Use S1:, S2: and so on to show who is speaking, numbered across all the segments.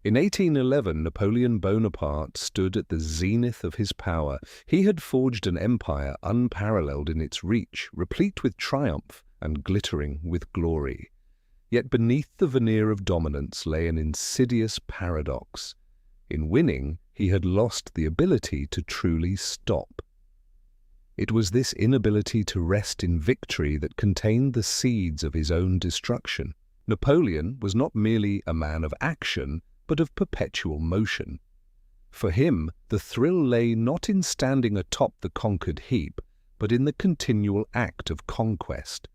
S1: In 1811, Napoleon Bonaparte stood at the zenith of his power. He had forged an empire unparalleled in its reach, replete with triumph and glittering with glory. Yet beneath the veneer of dominance lay an insidious paradox. In winning, he had lost the ability to truly stop. It was this inability to rest in victory that contained the seeds of his own destruction. Napoleon was not merely a man of action, but of perpetual motion. For him, the thrill lay not in standing atop the conquered heap, but in the continual act of conquest.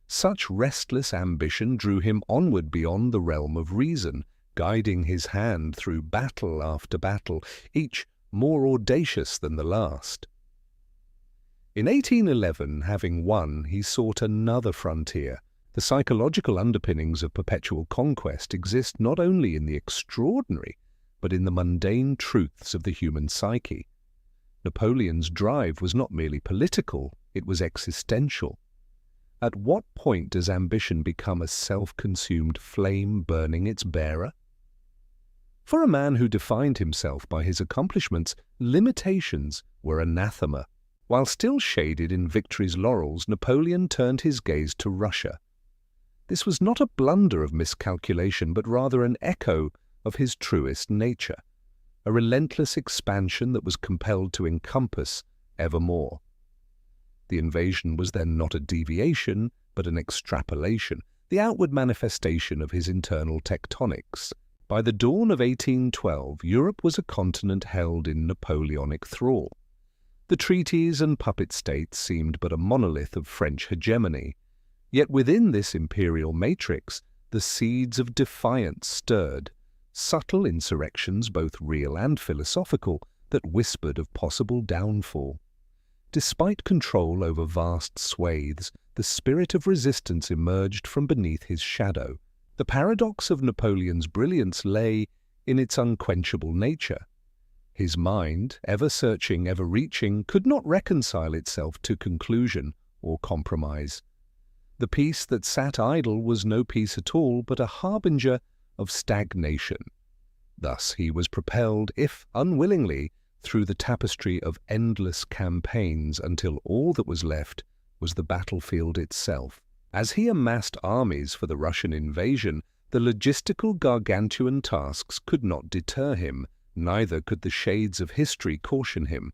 S1: Such restless ambition drew him onward beyond the realm of reason, guiding his hand through battle after battle, each more audacious than the last. In 1811, having won, he sought another frontier. The psychological underpinnings of perpetual conquest exist not only in the extraordinary, but in the mundane truths of the human psyche. Napoleon's drive was not merely political, it was existential. At what point does ambition become a self-consumed flame burning its bearer? For a man who defined himself by his accomplishments, limitations were anathema. While still shaded in victory's laurels, Napoleon turned his gaze to Russia. This was not a blunder of miscalculation, but rather an echo of his truest nature, a relentless expansion that was compelled to encompass ever more. The invasion was then not a deviation, but an extrapolation, the outward manifestation of his internal tectonics. By the dawn of 1812, Europe was a continent held in Napoleonic thrall. The treaties and puppet states seemed but a monolith of French hegemony. Yet within this imperial matrix, the seeds of defiance stirred, subtle insurrections both real and philosophical that whispered of possible downfall. Despite control over vast swathes, the spirit of resistance emerged from beneath his shadow. The paradox of Napoleon's brilliance lay in its unquenchable nature. His mind, ever searching, ever reaching, could not reconcile itself to conclusion or compromise. The peace that sat idle was no peace at all, but a harbinger of stagnation. Thus he was propelled, if unwillingly, through the tapestry of endless campaigns until all that was left was the battlefield itself. As he amassed armies for the Russian invasion, the logistical gargantuan tasks could not deter him, neither could the shades of history caution him.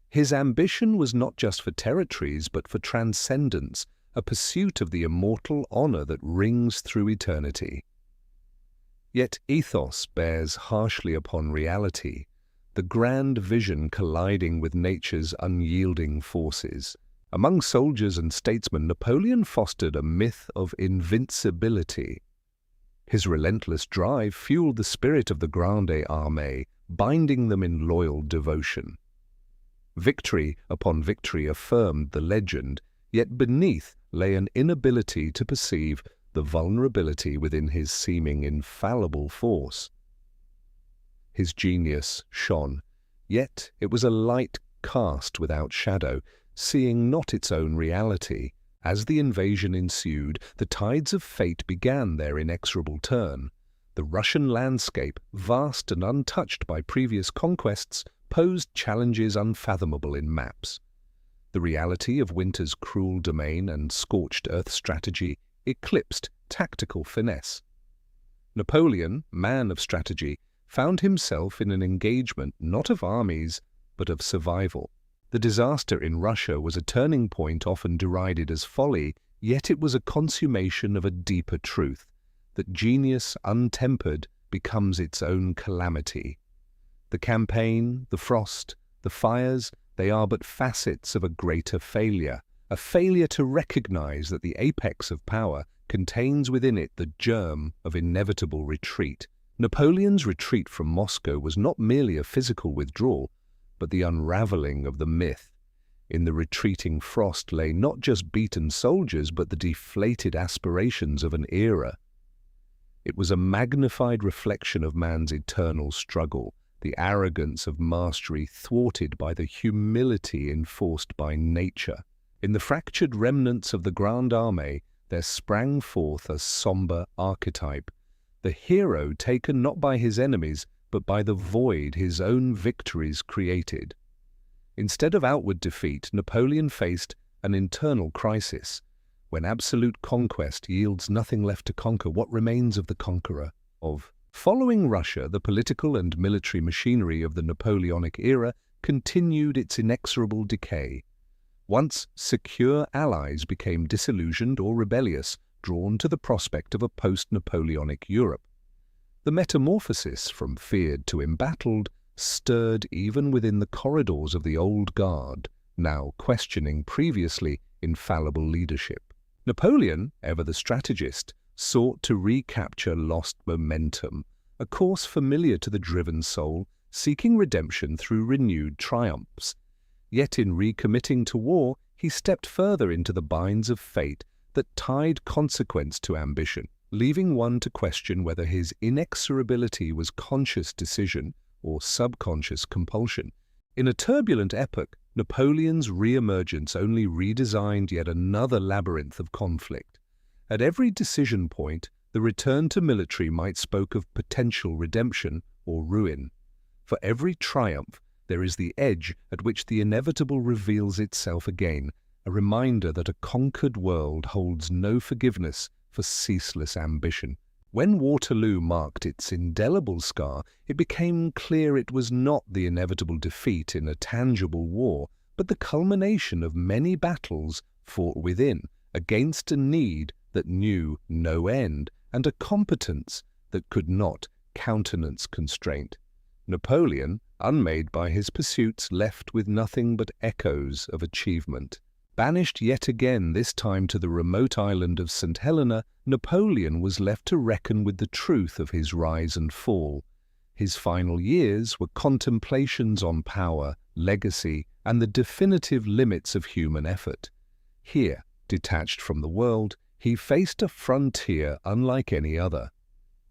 S1: His ambition was not just for territories, but for transcendence, a pursuit of the immortal honor that rings through eternity. Yet ethos bears harshly upon reality, the grand vision colliding with nature's unyielding forces. Among soldiers and statesmen, Napoleon fostered a myth of invincibility. His relentless drive fueled the spirit of the Grande Armée, binding them in loyal devotion. Victory upon victory affirmed the legend, yet beneath lay an inability to perceive the vulnerability within his seeming infallible force. His genius shone, yet it was a light cast without shadow, seeing not its own reality. As the invasion ensued, the tides of fate began their inexorable turn. The Russian landscape, vast and untouched by previous conquests, posed challenges unfathomable in maps. The reality of winter's cruel domain and scorched earth strategy eclipsed tactical finesse. Napoleon, man of strategy, found himself in an engagement not of armies, but of survival. The disaster in Russia was a turning point often derided as folly, yet it was a consummation of a deeper truth, that genius untempered becomes its own calamity. The campaign, the frost, the fires, they are but facets of a greater failure, a failure to recognize that the apex of power contains within it the germ of inevitable retreat. Napoleon's retreat from Moscow was not merely a physical withdrawal, but the unraveling of the myth. In the retreating frost lay not just beaten soldiers, but the deflated aspirations of an era. It was a magnified reflection of man's eternal struggle, the arrogance of mastery thwarted by the humility enforced by nature. In the fractured remnants of the Grande Armée, there sprang forth a somber archetype. the hero taken not by his enemies, but by the void his own victories created. Instead of outward defeat, Napoleon faced an internal crisis. When absolute conquest yields nothing left to conquer, what remains of the conqueror? Following Russia, the political and military machinery of the Napoleonic era continued its inexorable decay. Once secure allies became disillusioned or rebellious, drawn to the prospect of a post-Napoleonic Europe. The metamorphosis from feared to embattled stirred even within the corridors of the old guard, now questioning previously infallible leadership. Napoleon, ever the strategist, sought to recapture lost momentum, a course familiar to the driven soul, seeking redemption through renewed triumphs. Yet in recommitting to war, he stepped further into the binds of fate that tied consequence to ambition, leaving one to question whether his inexorability was conscious decision or subconscious compulsion. In a turbulent epoch, Napoleon's re-emergence only redesigned yet another labyrinth of conflict. At every decision point, the return to military might spoke of potential redemption or ruin. For every triumph, there is the edge at which the inevitable reveals itself again, a reminder that a conquered world holds no forgiveness for ceaseless ambition. When Waterloo marked its indelible scar, it became clear it was not the inevitable defeat in a tangible war, but the culmination of many battles fought within, against a need that knew no end, and a competence that could not countenance constraint. Napoleon, unmade by his pursuits, left with nothing but echoes of achievement. Banished yet again, this time to the remote island of St. Helena, Napoleon was left to reckon with the truth of his rise and fall. His final years were contemplations on power, legacy, and the definitive limits of human effort. Here, detached from the world, he faced a frontier unlike any other: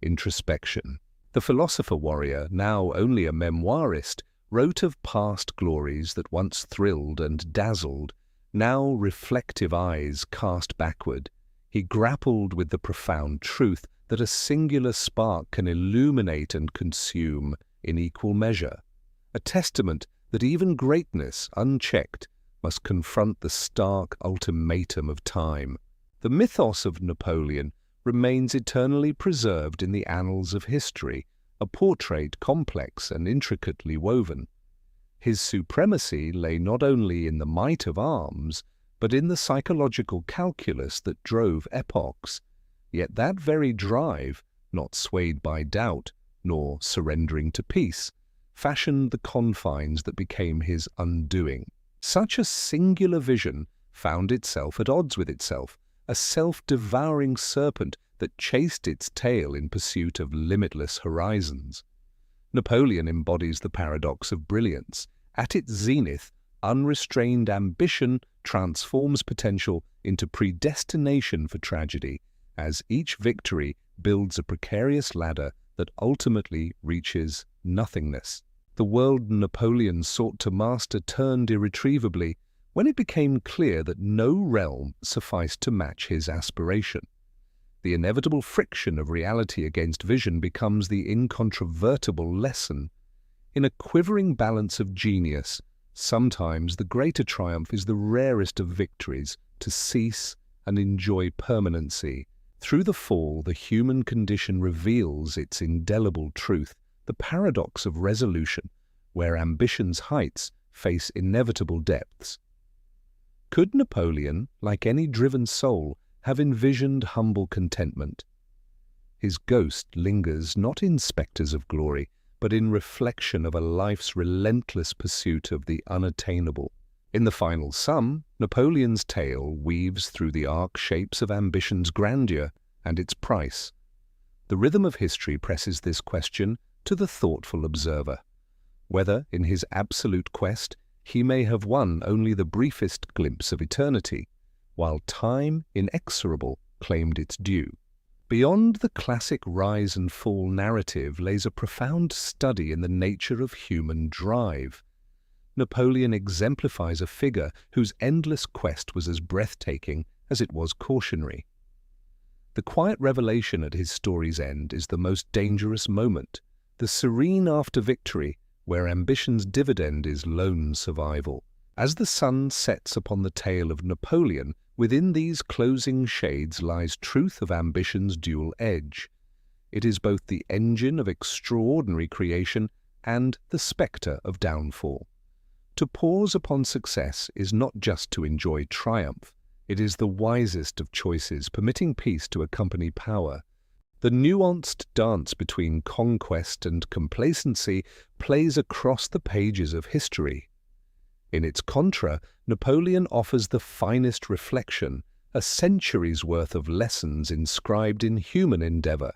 S1: introspection. The philosopher-warrior, now only a memoirist, wrote of past glories that once thrilled and dazzled. Now reflective eyes cast backward, he grappled with the profound truth that a singular spark can illuminate and consume in equal measure, a testament that even greatness, unchecked, must confront the stark ultimatum of time. The mythos of Napoleon remains eternally preserved in the annals of history, a portrait complex and intricately woven. His supremacy lay not only in the might of arms, but in the psychological calculus that drove epochs. Yet that very drive, not swayed by doubt, nor surrendering to peace, fashioned the confines that became his undoing. Such a singular vision found itself at odds with itself, a self-devouring serpent that chased its tail in pursuit of limitless horizons. Napoleon embodies the paradox of brilliance. At its zenith, unrestrained ambition transforms potential into predestination for tragedy, as each victory builds a precarious ladder that ultimately reaches nothingness. The world Napoleon sought to master turned irretrievably when it became clear that no realm sufficed to match his aspiration. The inevitable friction of reality against vision becomes the incontrovertible lesson. In a quivering balance of genius, sometimes the greater triumph is the rarest of victories, to cease and enjoy permanency. Through the fall, the human condition reveals its indelible truth, the paradox of resolution, where ambition's heights face inevitable depths. Could Napoleon, like any driven soul, have envisioned humble contentment? His ghost lingers not in spectres of glory, but in reflection of a life's relentless pursuit of the unattainable. In the final sum, Napoleon's tale weaves through the arc shapes of ambition's grandeur and its price. The rhythm of history presses this question to the thoughtful observer: whether, in his absolute quest, he may have won only the briefest glimpse of eternity, while time, inexorable, claimed its due. Beyond the classic rise and fall narrative lays a profound study in the nature of human drive. Napoleon exemplifies a figure whose endless quest was as breathtaking as it was cautionary. The quiet revelation at his story's end is the most dangerous moment, the serene after victory, where ambition's dividend is lone survival. As the sun sets upon the tale of Napoleon, within these closing shades lies truth of ambition's dual edge. It is both the engine of extraordinary creation and the spectre of downfall. To pause upon success is not just to enjoy triumph. It is the wisest of choices, permitting peace to accompany power. The nuanced dance between conquest and complacency plays across the pages of history. In its contra, Napoleon offers the finest reflection, a century's worth of lessons inscribed in human endeavor.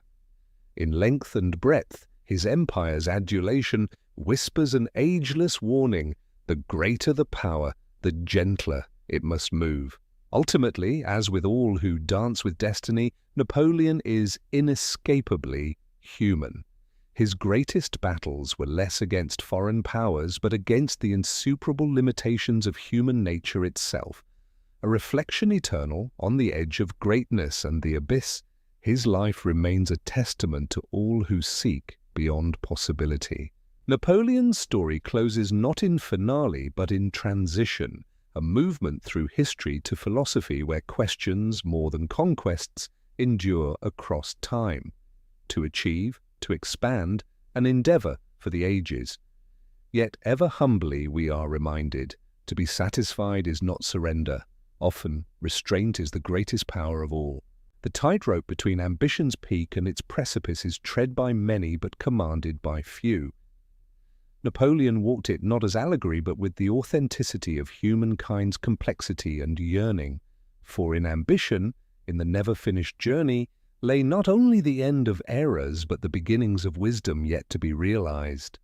S1: In length and breadth, his empire's adulation whispers an ageless warning: the greater the power, the gentler it must move. Ultimately, as with all who dance with destiny, Napoleon is inescapably human. His greatest battles were less against foreign powers, but against the insuperable limitations of human nature itself. A reflection eternal on the edge of greatness and the abyss, his life remains a testament to all who seek beyond possibility. Napoleon's story closes not in finale, but in transition, a movement through history to philosophy where questions, more than conquests, endure across time. To achieve, to expand, an endeavor for the ages. Yet ever humbly we are reminded, to be satisfied is not surrender. Often, restraint is the greatest power of all. The tightrope between ambition's peak and its precipice is tread by many but commanded by few. Napoleon walked it not as allegory but with the authenticity of humankind's complexity and yearning. For in ambition, in the never-finished journey, lay not only the end of eras but the beginnings of wisdom yet to be realized.